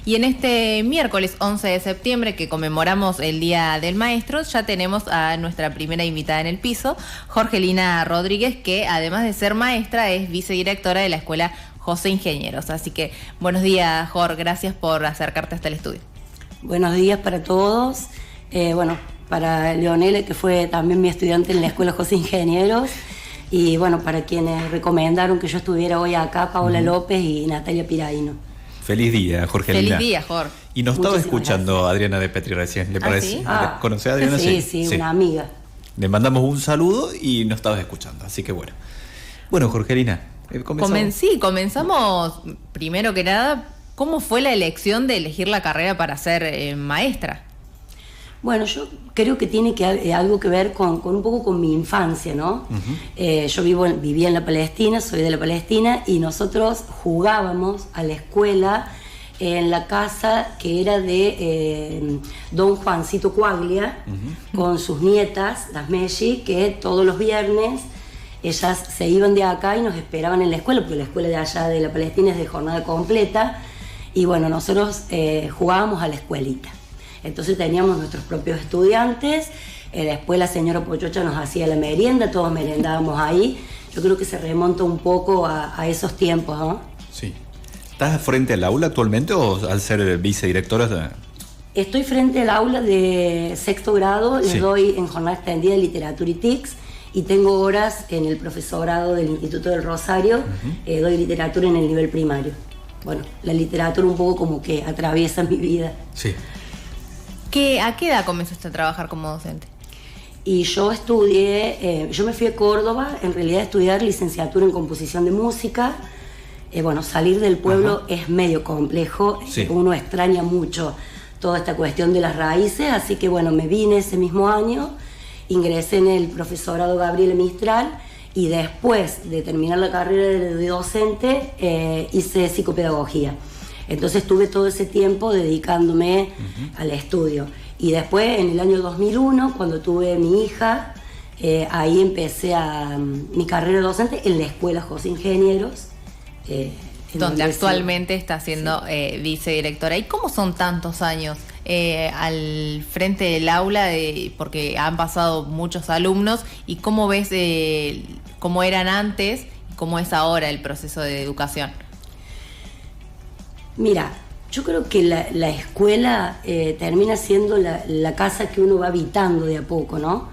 Y en este miércoles 11 de septiembre, que conmemoramos el Día del Maestro, ya tenemos a nuestra primera invitada en el piso, Jorgelina Rodríguez, que además de ser maestra es vicedirectora de la Escuela José Ingenieros. Así que buenos días, Jor, gracias por acercarte hasta el estudio. Buenos días para todos. Para Leonela, que fue también mi estudiante en la Escuela José Ingenieros, y bueno, para quienes recomendaron que yo estuviera hoy acá, Paola López y Natalia Piraino. Feliz día, Jorgelina. Feliz día, Jorge. Y nos estaba escuchando gracias. Adriana de Petri recién, ¿le parece? ¿Sí? ¿Conocés a Adriana? Sí, una amiga. Le mandamos un saludo y nos estabas escuchando, así que bueno. Bueno, Jorgelina, comenzamos primero que nada, ¿cómo fue la elección de elegir la carrera para ser maestra? Bueno, yo creo que tiene algo que ver con un poco con mi infancia, ¿no? Yo vivía en la Palestina, soy de la Palestina, y nosotros jugábamos a la escuela en la casa que era de don Juancito Cuaglia, con sus nietas, las Messi, que todos los viernes ellas se iban de acá y nos esperaban en la escuela, porque la escuela de allá de la Palestina es de jornada completa, y bueno, nosotros jugábamos a la escuelita. Entonces teníamos nuestros propios estudiantes, después la señora Pochocha nos hacía la merienda, todos merendábamos ahí. Yo creo que se remonta un poco a esos tiempos, ¿no? Sí. ¿Estás frente al aula actualmente o al ser vicedirectora? Estoy frente al aula de sexto grado, les Sí. doy en jornada extendida de literatura y TICS, y tengo horas en el profesorado del Instituto del Rosario, doy literatura en el nivel primario. Bueno, la literatura un poco como que atraviesa mi vida. Sí. ¿A qué edad comenzaste a trabajar como docente? Y yo estudié, yo me fui a Córdoba, en realidad a estudiar licenciatura en composición de música. Bueno, salir del pueblo es medio complejo, Sí. Uno extraña mucho toda esta cuestión de las raíces, así que bueno, me vine ese mismo año, ingresé en el profesorado Gabriela Mistral, y después de terminar la carrera de docente hice psicopedagogía. Entonces estuve todo ese tiempo dedicándome al estudio. Y después, en el año 2001, cuando tuve mi hija, ahí empecé mi carrera docente en la Escuela José Ingenieros. Donde actualmente está siendo vicedirectora. ¿Y cómo son tantos años al frente del aula? Porque han pasado muchos alumnos. ¿Y cómo ves cómo eran antes y cómo es ahora el proceso de educación? Mira, yo creo que la escuela termina siendo la casa que uno va habitando de a poco, ¿no?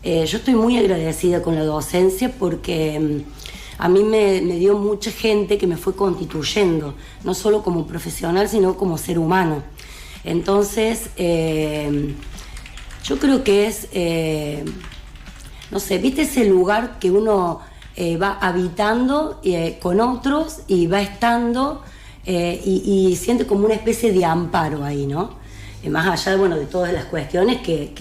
Yo estoy muy agradecida con la docencia porque a mí me dio mucha gente que me fue constituyendo, no solo como profesional, sino como ser humano. Entonces, yo creo que es, no sé, ¿viste ese lugar que uno va habitando con otros y va estando y siente como una especie de amparo ahí, ¿no? Más allá, bueno, de todas las cuestiones que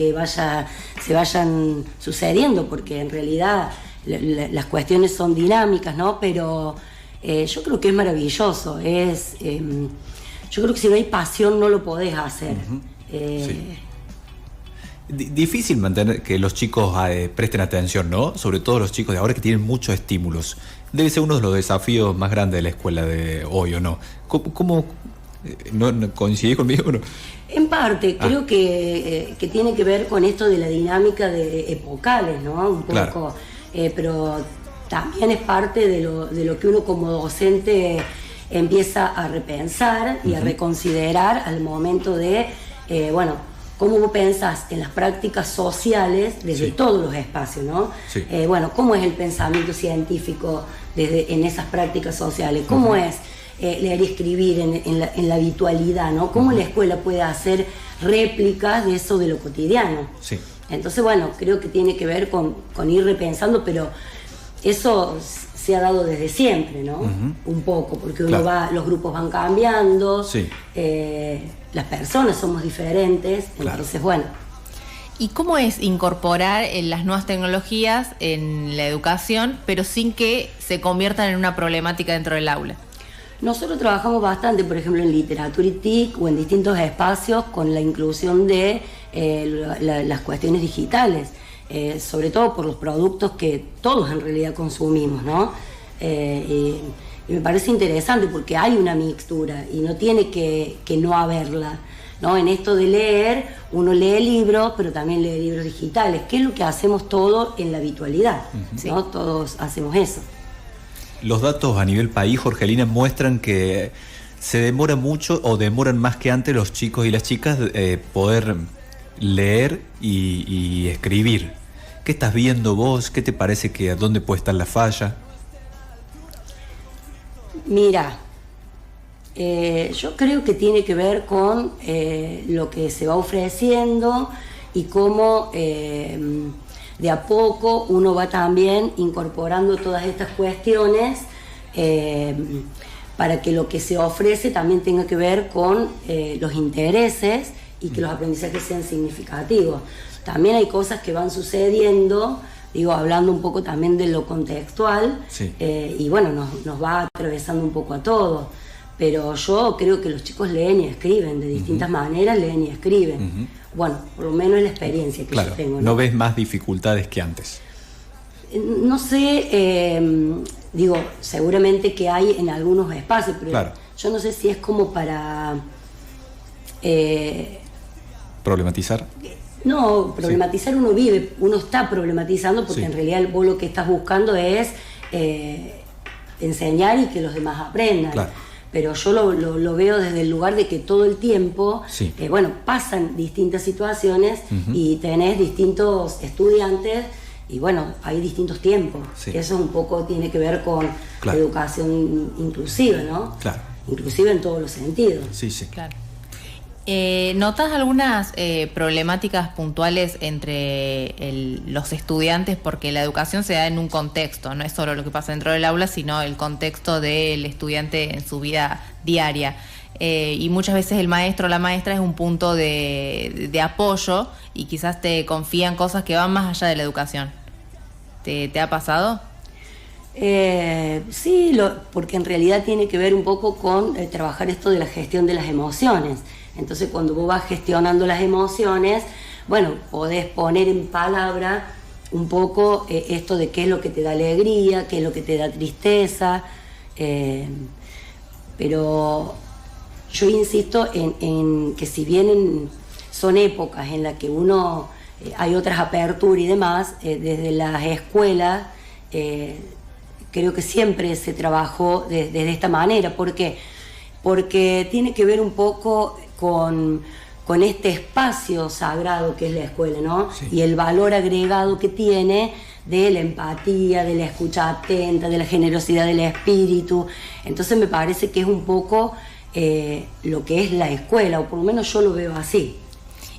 se vayan sucediendo, porque en realidad las cuestiones son dinámicas, ¿no? Pero yo creo que es maravilloso. Yo creo que si no hay pasión no lo podés hacer. Sí. Difícil mantener que los chicos presten atención, ¿no? Sobre todo los chicos de ahora que tienen muchos estímulos. Debe ser uno de los desafíos más grandes de la escuela de hoy, ¿o no? ¿Cómo no coincidís conmigo o no? En parte, creo que tiene que ver con esto de la dinámica de epocales, ¿no? Un poco. Claro. Pero también es parte de lo que uno como docente empieza a repensar y a reconsiderar al momento de, cómo vos pensás en las prácticas sociales desde todos los espacios, ¿no? Sí. ¿Cómo es el pensamiento científico en esas prácticas sociales? ¿Cómo es leer y escribir en la habitualidad, ¿no? ¿Cómo la escuela puede hacer réplicas de eso de lo cotidiano? Sí. Entonces, creo que tiene que ver con ir repensando, pero eso se ha dado desde siempre, ¿no? Un poco, porque los grupos van cambiando, las personas somos diferentes, entonces, ¿Y cómo es incorporar las nuevas tecnologías en la educación, pero sin que se conviertan en una problemática dentro del aula? Nosotros trabajamos bastante, por ejemplo, en literatura y TIC o en distintos espacios con la inclusión de las cuestiones digitales, sobre todo por los productos que todos en realidad consumimos, ¿no? Y me parece interesante porque hay una mixtura y no tiene que no haberla, ¿no? En esto de leer, uno lee libros, pero también lee libros digitales, que es lo que hacemos todos en la habitualidad, ¿no? Todos hacemos eso. Los datos a nivel país, Jorgelina, muestran que se demora mucho o demoran más que antes los chicos y las chicas poder leer y escribir. ¿Qué estás viendo vos? ¿Qué te parece que dónde puede estar la falla? Mira, yo creo que tiene que ver con lo que se va ofreciendo y cómo de a poco uno va también incorporando todas estas cuestiones para que lo que se ofrece también tenga que ver con los intereses y que los aprendizajes sean significativos. También hay cosas que van sucediendo, digo, hablando un poco también de lo contextual, sí. Y bueno, nos va atravesando un poco a todos. Pero yo creo que los chicos leen y escriben, de distintas maneras leen y escriben. Bueno, por lo menos es la experiencia que yo tengo. ¿No ves más dificultades que antes? No sé, digo, seguramente que hay en algunos espacios, pero yo no sé si es como para... ¿Problematizar? No, problematizar uno vive, uno está problematizando porque en realidad vos lo que estás buscando es enseñar y que los demás aprendan. Claro. Pero yo lo veo desde el lugar de que todo el tiempo, bueno, pasan distintas situaciones y tenés distintos estudiantes y bueno, hay distintos tiempos. Eso un poco tiene que ver con la educación inclusiva, ¿no? Claro. Inclusiva en todos los sentidos. Sí, sí. Claro. ¿Notas algunas problemáticas puntuales entre los estudiantes? Porque la educación se da en un contexto, no es solo lo que pasa dentro del aula, sino el contexto del estudiante en su vida diaria. Y muchas veces el maestro o la maestra es un punto de apoyo y quizás te confían cosas que van más allá de la educación. ¿Te ha pasado? Sí, porque en realidad tiene que ver un poco con trabajar esto de la gestión de las emociones. Entonces cuando vos vas gestionando las emociones, bueno, podés poner en palabra un poco esto de qué es lo que te da alegría, qué es lo que te da tristeza, pero yo insisto en que si bien son épocas en las que uno hay otras aperturas y demás, desde las escuelas creo que siempre se trabajó de esta manera. ¿Por qué? Porque tiene que ver un poco con este espacio sagrado que es la escuela, ¿no? Sí. Y el valor agregado que tiene de la empatía, de la escucha atenta, de la generosidad del espíritu. Entonces me parece que es un poco lo que es la escuela, o por lo menos yo lo veo así.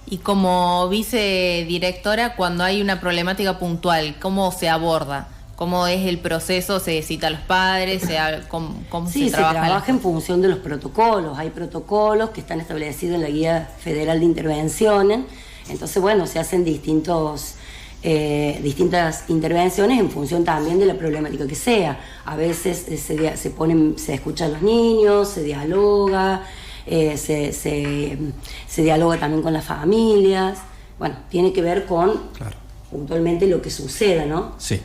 Y como vicedirectora, cuando hay una problemática puntual, ¿cómo se aborda? ¿Cómo es el proceso? ¿Se cita a los padres? ¿Cómo se trabaja? Se trabaja en función de los protocolos. Hay protocolos que están establecidos en la Guía Federal de Intervenciones. Entonces, bueno, se hacen distintas intervenciones en función también de la problemática que sea. A veces se escuchan los niños, se dialoga, se dialoga también con las familias. Bueno, tiene que ver con puntualmente lo que suceda, ¿no? Sí.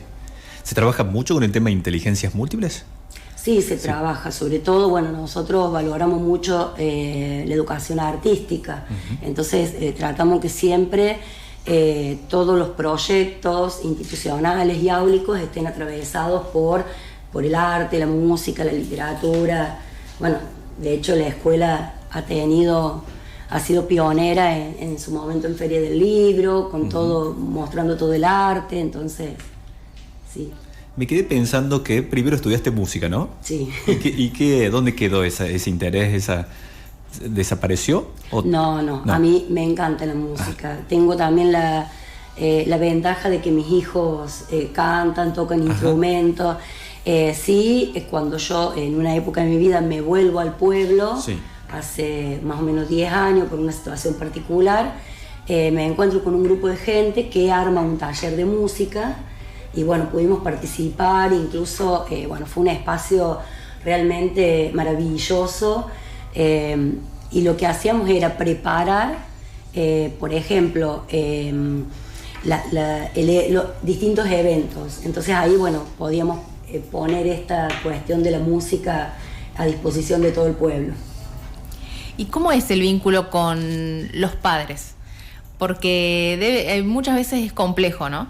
¿Se trabaja mucho con el tema de inteligencias múltiples? Sí, se trabaja, sobre todo, bueno, nosotros valoramos mucho la educación artística, entonces tratamos que siempre todos los proyectos institucionales y áulicos estén atravesados por el arte, la música, la literatura. Bueno, de hecho la escuela ha sido pionera en su momento en Feria del Libro, con todo, mostrando todo el arte, entonces... Sí. Me quedé pensando que primero estudiaste música, ¿no? Sí. ¿Y dónde quedó ese interés? ¿Desapareció? No, a mí me encanta la música. Tengo también la ventaja de que mis hijos cantan, tocan instrumentos. Sí, cuando yo en una época de mi vida me vuelvo al pueblo, hace más o menos 10 años, por una situación particular, me encuentro con un grupo de gente que arma un taller de música. Y bueno, pudimos participar, incluso, bueno, fue un espacio realmente maravilloso. Y lo que hacíamos era preparar, por ejemplo, distintos eventos. Entonces ahí, bueno, podíamos poner esta cuestión de la música a disposición de todo el pueblo. ¿Y cómo es el vínculo con los padres? Porque muchas veces es complejo, ¿no?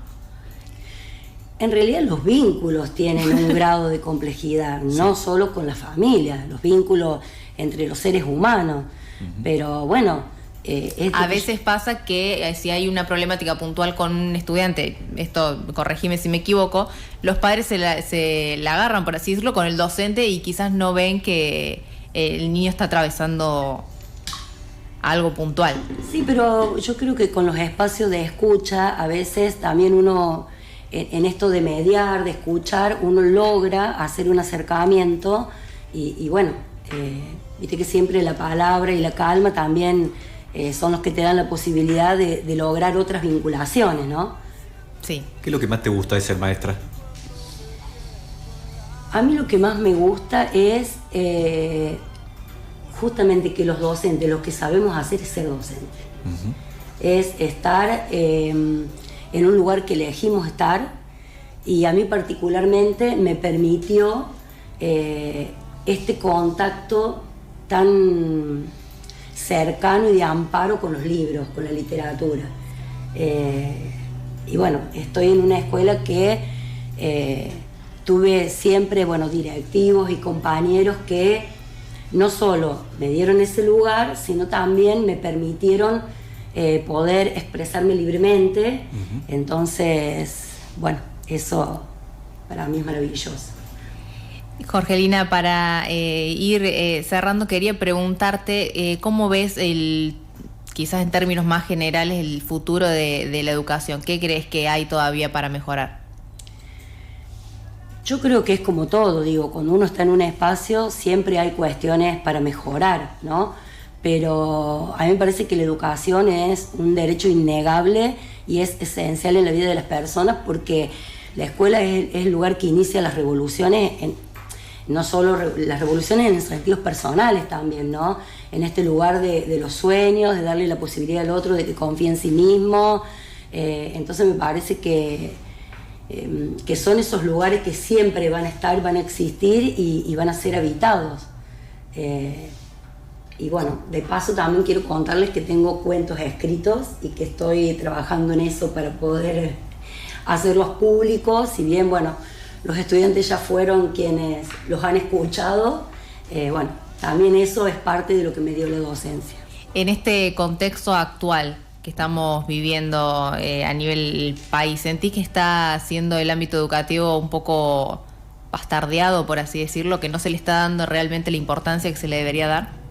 En realidad los vínculos tienen un grado de complejidad, no solo con la familia, los vínculos entre los seres humanos. Pero bueno, a veces pasa que si hay una problemática puntual con un estudiante, esto corregime si me equivoco, los padres se la agarran, por así decirlo, con el docente y quizás no ven que el niño está atravesando algo puntual. Sí, pero yo creo que con los espacios de escucha, a veces también uno, en esto de mediar, de escuchar, uno logra hacer un acercamiento y bueno, viste que siempre la palabra y la calma también son los que te dan la posibilidad de lograr otras vinculaciones, ¿no? Sí. ¿Qué es lo que más te gusta de ser maestra? A mí lo que más me gusta es justamente que los docentes, lo que sabemos hacer es ser docentes. Es estar en un lugar que elegimos estar, y a mí particularmente me permitió este contacto tan cercano y de amparo con los libros, con la literatura. Y bueno, estoy en una escuela que tuve siempre, bueno, directivos y compañeros que no solo me dieron ese lugar, sino también me permitieron poder expresarme libremente. Entonces, bueno, eso para mí es maravilloso. Jorgelina, para ir cerrando, quería preguntarte cómo ves quizás en términos más generales, el futuro de la educación. ¿Qué crees que hay todavía para mejorar? Yo creo que es como todo, digo, cuando uno está en un espacio siempre hay cuestiones para mejorar, ¿no? Pero a mí me parece que la educación es un derecho innegable y es esencial en la vida de las personas, porque la escuela es el lugar que inicia las revoluciones, no solo las revoluciones en sentidos personales también, ¿no? En este lugar de los sueños, de darle la posibilidad al otro de que confíe en sí mismo. Entonces me parece que son esos lugares que siempre van a estar, van a existir y van a ser habitados. Y bueno, de paso también quiero contarles que tengo cuentos escritos y que estoy trabajando en eso para poder hacerlos públicos. Si bien, bueno, los estudiantes ya fueron quienes los han escuchado, bueno, también eso es parte de lo que me dio la docencia. En este contexto actual que estamos viviendo a nivel país, ¿sentís que está siendo el ámbito educativo un poco bastardeado, por así decirlo, que no se le está dando realmente la importancia que se le debería dar?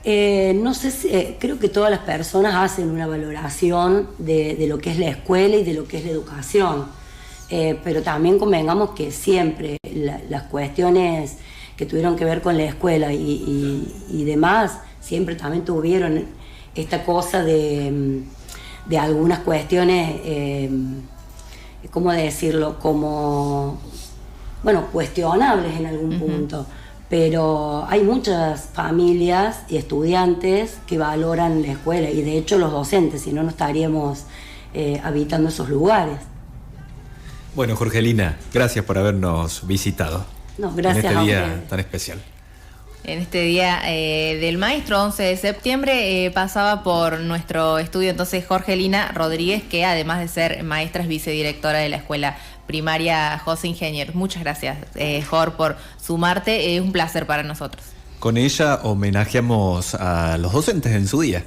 No sé si, creo que todas las personas hacen una valoración de lo que es la escuela y de lo que es la educación, pero también convengamos que siempre las cuestiones que tuvieron que ver con la escuela y demás, siempre también tuvieron esta cosa de algunas cuestiones, ¿cómo decirlo? Como, bueno, cuestionables en algún punto. Pero hay muchas familias y estudiantes que valoran la escuela, y de hecho los docentes, si no, no estaríamos habitando esos lugares. Bueno, Jorgelina, gracias por habernos visitado. No, gracias en este a día ustedes. tan especial. En este día del maestro, 11 de septiembre, pasaba por nuestro estudio entonces Jorgelina Rodríguez, que además de ser maestra es vicedirectora de la escuela primaria José Ingeniero. Muchas gracias, Jor, por sumarte. Es un placer para nosotros. Con ella homenajeamos a los docentes en su día.